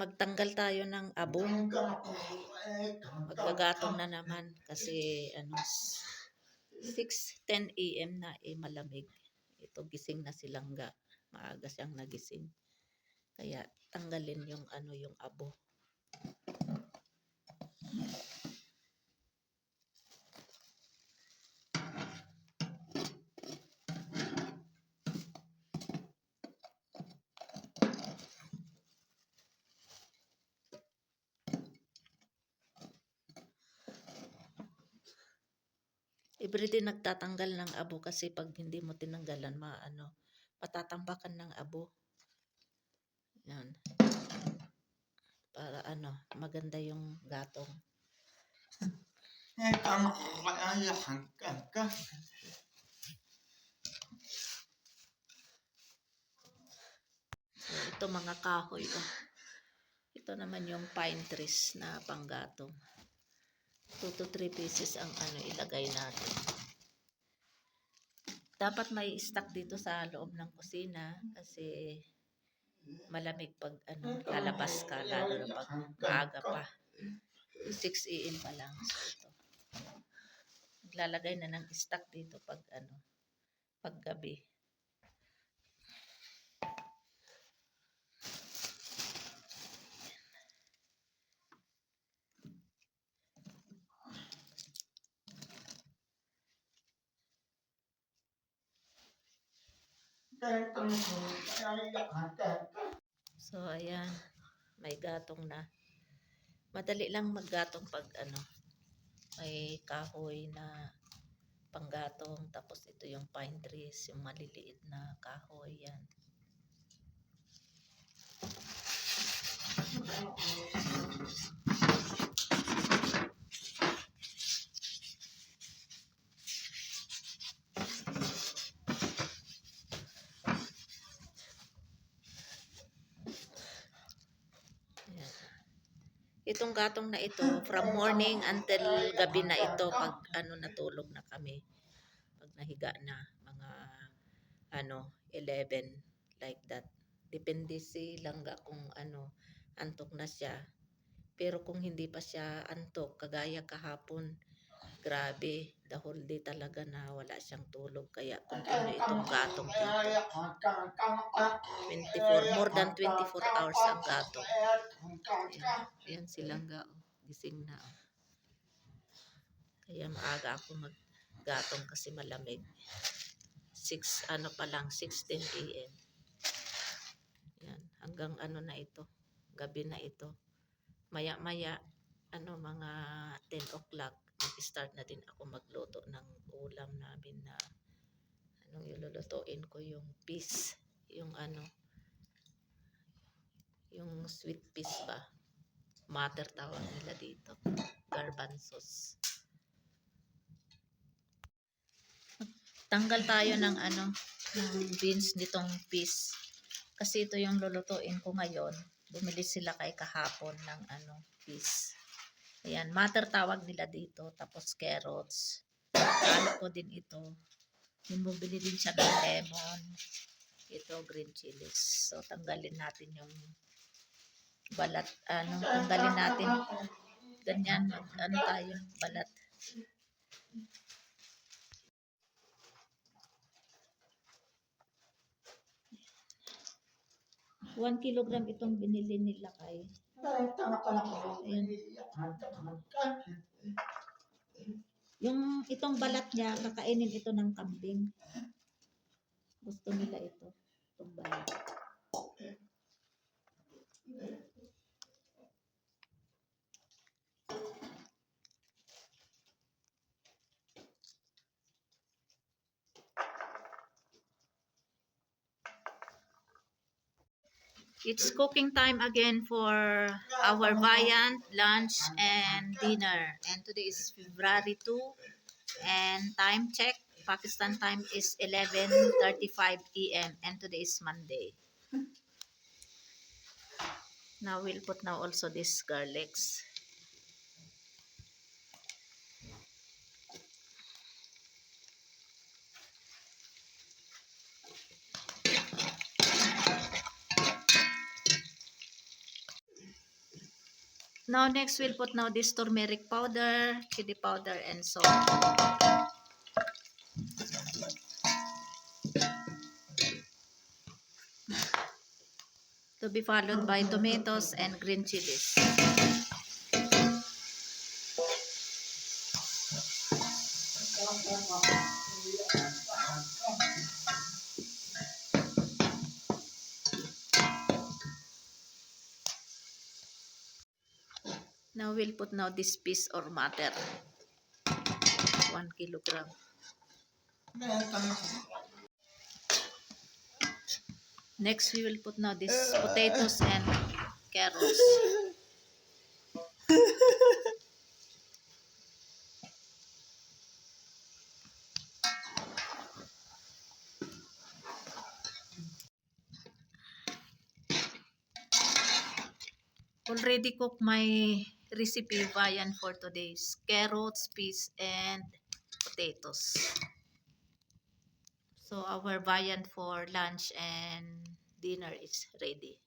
magtanggal tayo ng abo. Maggagatong na naman kasi 6:10 AM na malamig. Ito gising na si Langga. Maaga siyang nagising. Kaya tanggalin yung yung abo. Everyday nagtatanggal ng abo kasi pag hindi mo tinanggalan, patatambakan ng abo. Yan. Para maganda yung gatong. So, ito mga kahoy. Ito naman yung pine trees na panggatong. 2 to 3 pieces ang ilagay natin. Dapat may stock dito sa loob ng kusina kasi malamig pag lalabas ka, lalo na pag maaga pa. 6 AM pa lang. So, ito. Maglalagay na ng stock dito pag pag gabi. So, ayan. May gatong na. Madali lang maggatong pag may kahoy na panggatong. Tapos ito yung pine trees, yung maliliit na kahoy. Yan. Itong gatong na ito, from morning until gabi na ito, pag natulog na kami. Pag nahiga na, mga 11, like that. Depende si Langga kung antok na siya. Pero kung hindi pa siya antok, kagaya kahapon, grabe, the whole day talaga na wala siyang tulog. Kaya continue itong gatong dito. 24, more than 24 hours ang gatong. Ayan si Langga, gising na. Kaya maaga ako maggatong kasi malamig. 6 pa lang, 6:10 AM. Yan, hanggang na ito, gabi na ito. Maya-maya, mga 10 o'clock, mag-start na din ako magluto ng ulam namin na ilulutuin ko yung peas, yung yung sweet peas ba. Mother tawag nila dito. Garbanzos. Tanggal tayo ng ng beans nitong peas. Kasi ito yung lulutuin ko ngayon. Bumili sila kay kahapon ng peas. Ayan, mother tawag nila dito. Tapos carrots. Halo ko din ito. Bumili din siya ng lemon. Ito, green chilies. So, tanggalin natin yung balat. Tanggalin natin. Ganyan, tayo, balat. One kilogram itong binili nila kay. Ayan. Yung itong balat niya, kakainin ito ng kambing. Gusto nila ito. Itong balat. It's cooking time again for our viand, lunch, and dinner. And today is February 2. And time check, Pakistan time is 11:35 AM. And today is Monday. Now we'll put also this garlics. Now next we'll put now this turmeric powder, chili powder, and salt. To be followed by tomatoes and green chilies. Now we'll put now this piece or matter. 1 kilogram. Next we will put now this potatoes and carrots. Already cooked my recipe viand for today's carrots, peas, and potatoes. So our viand for lunch and dinner is ready.